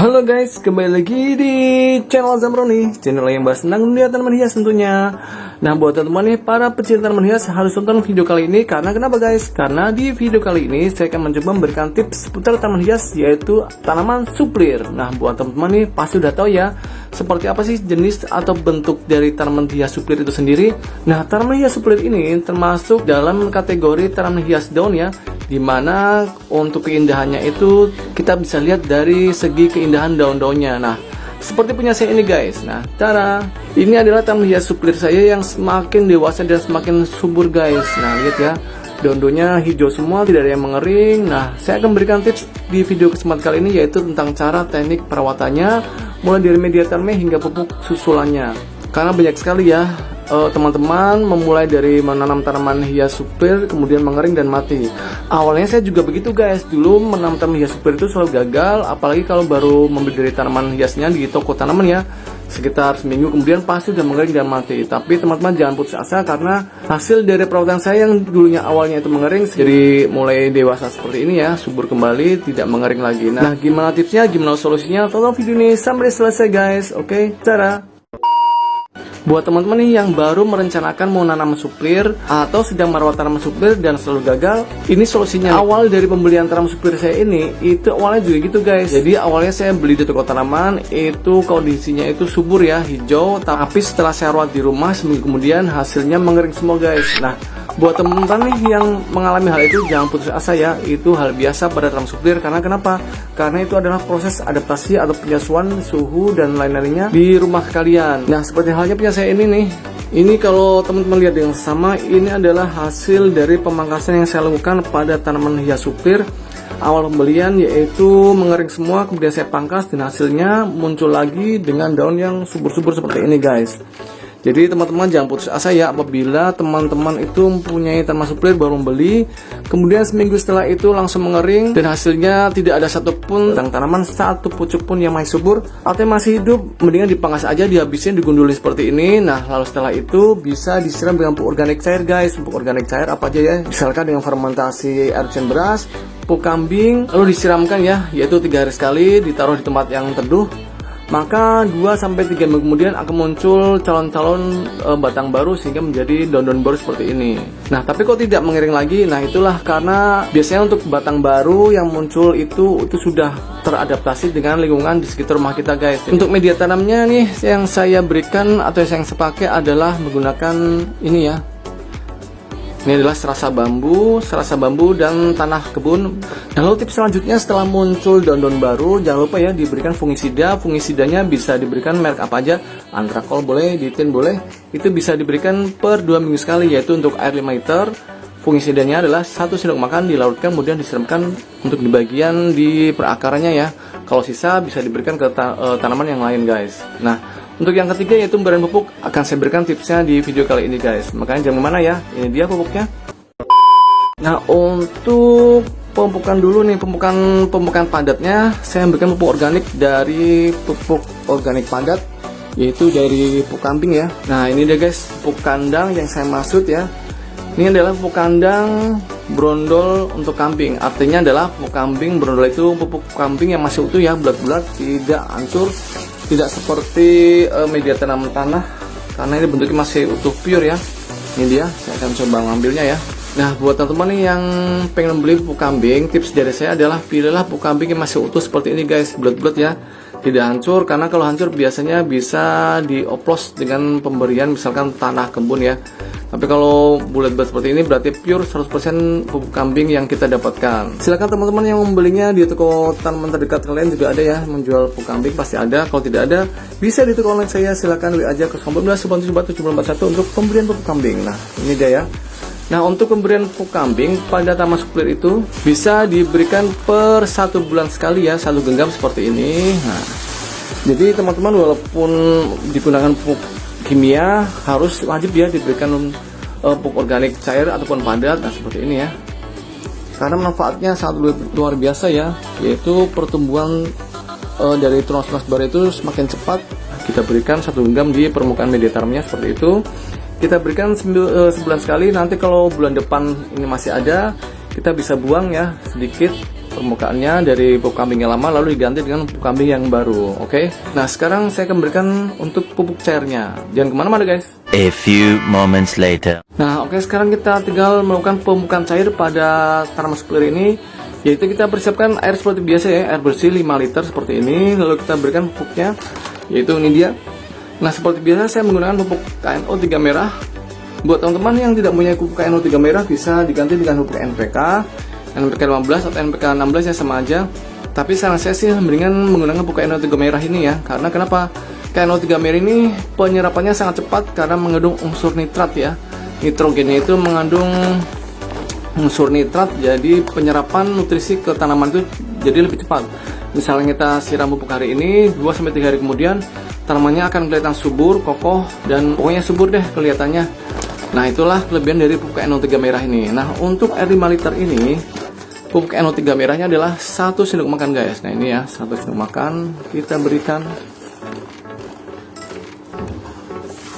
Halo guys, kembali lagi di channel Zamroni, channel yang bahas tentang dunia tanaman hias tentunya. Nah, buat teman-teman nih, para pecinta tanaman hias harus tonton video kali ini. Karena kenapa guys? Karena di video kali ini saya akan mencoba memberikan tips seputar tanaman hias, yaitu tanaman suplir. Nah, buat teman-teman nih pasti udah tahu ya, seperti apa sih jenis atau bentuk dari tanaman hias suplir itu sendiri. Nah, tanaman hias suplir ini termasuk dalam kategori tanaman hias daun ya, dimana untuk keindahannya itu kita bisa lihat dari segi keindahan daun-daunnya. Nah, seperti punya saya ini guys. Nah, cara ini adalah tanaman hias suplir saya yang semakin dewasa dan semakin subur guys. Nah, lihat ya, daun-daunnya hijau semua, tidak ada yang mengering. Nah, saya akan berikan tips di video kesempatan kali ini, yaitu tentang cara teknik perawatannya, mulai dari media tanamnya hingga pupuk susulannya. Karena banyak sekali ya teman-teman memulai dari menanam tanaman hias suplir kemudian mengering dan mati. Awalnya saya juga begitu guys, dulu menanam tanaman hias suplir itu selalu gagal, apalagi kalau baru membeli dari tanaman hiasnya di toko tanaman ya, sekitar seminggu kemudian pasti udah mengering dan mati. Tapi teman-teman jangan putus asa, karena hasil dari perawatan saya yang dulunya awalnya itu mengering jadi mulai dewasa seperti ini ya, subur kembali, tidak mengering lagi. Nah, gimana tipsnya, gimana solusinya? Tonton video ini sampai selesai guys. Oke, cara buat teman-teman nih yang baru merencanakan mau nanam suplir atau sedang merawat tanaman suplir dan selalu gagal, ini solusinya. Awal dari pembelian tanaman suplir saya ini, itu awalnya juga gitu guys. Jadi awalnya saya beli di toko tanaman, itu kondisinya itu subur ya, hijau. Tapi setelah saya rawat di rumah, seminggu kemudian hasilnya mengering semua guys. Nah, buat teman-teman nih yang mengalami hal itu, jangan putus asa ya, itu hal biasa pada tanaman suplir. Karena kenapa? Karena itu adalah proses adaptasi atau penyesuaian suhu dan lain-lainnya di rumah kalian. Nah, seperti halnya punya saya ini nih. Ini kalau teman-teman lihat yang sama, ini adalah hasil dari pemangkasan yang saya lakukan pada tanaman hias suplir. Awal pembelian yaitu mengering semua, kemudian saya pangkas dan hasilnya muncul lagi dengan daun yang subur-subur seperti ini guys. Jadi teman-teman jangan putus asa ya, apabila teman-teman itu mempunyai tanaman suplir baru membeli, kemudian seminggu setelah itu langsung mengering dan hasilnya tidak ada satupun tanaman, satu pucuk pun yang masih subur atau yang masih hidup, mendingan dipangkas aja, dihabisin, digundulin seperti ini. Nah, lalu setelah itu bisa disiram dengan pupuk organik cair guys. Pupuk organik cair apa aja ya, misalkan dengan fermentasi air hujan beras, pupuk kambing, lalu disiramkan ya, yaitu 3 hari sekali, ditaruh di tempat yang teduh. Maka 2-3 minggu kemudian akan muncul calon-calon batang baru sehingga menjadi daun-daun baru seperti ini. Nah, tapi kok tidak mengering lagi? Nah, itulah karena biasanya untuk batang baru yang muncul itu sudah teradaptasi dengan lingkungan di sekitar rumah kita guys. Untuk media tanamnya nih yang saya berikan atau yang saya pakai adalah menggunakan ini ya. Ini adalah serasa bambu dan tanah kebun. Nah, lalu tips selanjutnya, setelah muncul daun-daun baru, jangan lupa ya diberikan fungisida. Fungisidanya bisa diberikan merek apa aja, Antrakol boleh, Ditin boleh. Itu bisa diberikan per 2 minggu sekali, yaitu untuk air 5 liter. Fungisidanya adalah 1 sendok makan, dilarutkan kemudian disiramkan untuk di bagian di perakarannya ya. Kalau sisa bisa diberikan ke tanaman yang lain guys. Nah, untuk yang ketiga yaitu pemberian pupuk, akan saya berikan tipsnya di video kali ini guys. Makanya jangan kemana ya, ini dia pupuknya. Nah, untuk pemupukan dulu nih, pemupukan padatnya, saya memberikan pupuk organik dari pupuk organik padat, yaitu dari pupuk kambing ya. Nah, ini dia guys, pupuk kandang yang saya maksud ya. Ini adalah pupuk kandang brondol untuk kambing. Artinya adalah pupuk kambing brondol itu pupuk kambing yang masih utuh ya, bulat-bulat, tidak hancur. Tidak seperti media tanam tanah, karena ini bentuknya masih utuh pure ya. Ini dia, saya akan coba ngambilnya ya. Nah, buat teman-teman nih yang pengen beli pupuk kambing, tips dari saya adalah pilihlah pupuk kambing yang masih utuh seperti ini guys, bulat-bulat ya, tidak hancur. Karena kalau hancur biasanya bisa dioplos dengan pemberian misalkan tanah kebun ya. Tapi kalau bulat-bulat seperti ini berarti pure 100% pupuk kambing yang kita dapatkan. Silakan teman-teman yang membelinya di toko tanaman terdekat kalian juga ada ya, menjual pupuk kambing pasti ada. Kalau tidak ada, bisa di toko online saya, silakan beli aja ke 19974741 untuk pemberian pupuk kambing. Nah, ini dia ya. Nah, untuk pemberian pupuk kambing pada tanaman suplir itu bisa diberikan per 1 bulan sekali ya, 1 genggam seperti ini. Nah, jadi teman-teman walaupun digunakan pupuk kimia, harus wajib ya diberikan pupuk organik cair ataupun padat. Nah, seperti ini ya, karena manfaatnya sangat luar biasa ya, yaitu pertumbuhan dari tunas-tunas baru itu semakin cepat. Kita berikan 1 genggam di permukaan media tanamnya seperti itu. Kita berikan sebulan sekali. Nanti kalau bulan depan ini masih ada, kita bisa buang ya sedikit permukaannya dari pupuk kambing yang lama lalu diganti dengan pupuk kambing yang baru. Oke. Nah, sekarang saya akan berikan untuk pupuk cairnya. Jangan kemana-mana guys. A few moments later. Nah, oke, sekarang kita tinggal melakukan pemupukan cair pada tanaman suplir ini, yaitu kita persiapkan air seperti biasa ya, air bersih 5 liter seperti ini, lalu kita berikan pupuknya, yaitu ini dia. Nah, seperti biasa saya menggunakan pupuk KNO3 merah. Buat teman-teman yang tidak punya pupuk KNO3 merah bisa diganti dengan pupuk NPK 15 atau NPK 16 ya, sama aja. Tapi saran saya sih mendingan menggunakan pupuk KNO3 merah ini ya, karena kenapa? KNO3 merah ini penyerapannya sangat cepat karena mengandung unsur nitrat ya. Nitrogennya itu mengandung unsur nitrat, jadi penyerapan nutrisi ke tanaman itu jadi lebih cepat. Misalnya kita siram pupuk hari ini, 2-3 hari kemudian tanamannya akan kelihatan subur, kokoh, dan pokoknya subur deh kelihatannya. Nah, itulah kelebihan dari pupuk NO3 merah ini. Nah, untuk air 5 liter ini, pupuk NO3 merahnya adalah 1 sendok makan guys. Nah, ini ya, 1 sendok makan kita berikan.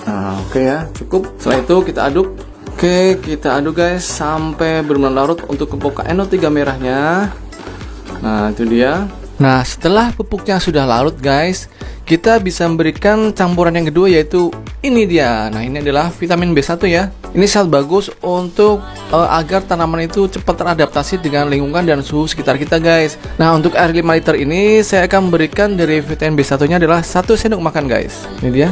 Nah, oke ya, cukup. Setelah itu kita aduk. Oke, kita aduk guys sampai benar-benar larut untuk pupuk NO3 merahnya. Nah, itu dia. Nah, setelah pupuknya sudah larut guys, kita bisa memberikan campuran yang kedua, yaitu ini dia. Nah, ini adalah vitamin B1 ya. Ini sangat bagus untuk agar tanaman itu cepat teradaptasi dengan lingkungan dan suhu sekitar kita guys. Nah, untuk air 5 liter ini saya akan memberikan dari vitamin B1 nya adalah 1 sendok makan guys. Ini dia.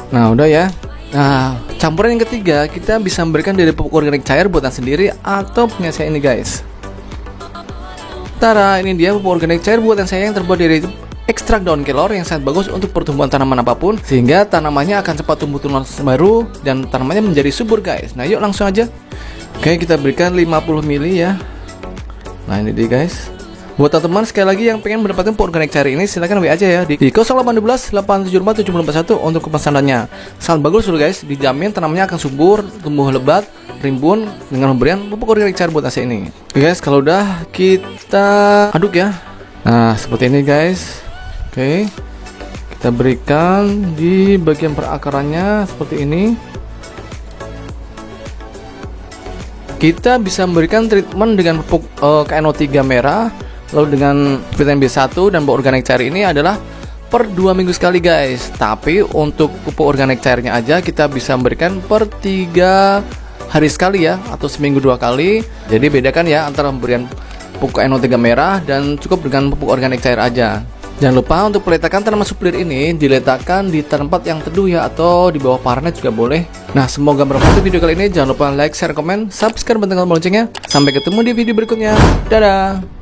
Nah, udah ya. Nah, campuran yang ketiga kita bisa memberikan dari pupuk organik cair buatan sendiri atau punya saya ini guys. Tara, ini dia pupuk organik cair buatan saya yang terbuat dari ekstrak daun kelor yang sangat bagus untuk pertumbuhan tanaman apapun, sehingga tanamannya akan cepat tumbuh tunas baru dan tanamannya menjadi subur guys. Nah, yuk langsung aja. Oke, kita berikan 50 ml ya. Nah, ini dia guys. Buat teman-teman sekali lagi yang pengen mendapatkan pupuk organik cair ini, silahkan WA aja ya di 0812 874 7041 untuk pemesanannya. Sangat bagus loh guys, dijamin tanamannya akan subur, tumbuh lebat, rimbun dengan pemberian pupuk organik cair buat AC ini. Oke guys, kalau udah kita aduk ya. Nah, seperti ini guys. Oke, kita berikan di bagian perakarannya seperti ini. Kita bisa memberikan treatment dengan pupuk KNO3 merah, lalu dengan vitamin B1 dan pupuk organik cair ini adalah per 2 minggu sekali guys. Tapi untuk pupuk organik cairnya aja kita bisa memberikan per 3 hari sekali ya, atau seminggu 2 kali. Jadi bedakan ya antara pemberian pupuk NO3 merah dan cukup dengan pupuk organik cair aja. Jangan lupa untuk peletakan tanaman suplir ini diletakkan di tempat yang teduh ya, atau di bawah paranet juga boleh. Nah, semoga bermanfaat video kali ini. Jangan lupa like, share, komen, subscribe, dan tekan loncengnya. Sampai ketemu di video berikutnya. Dadah.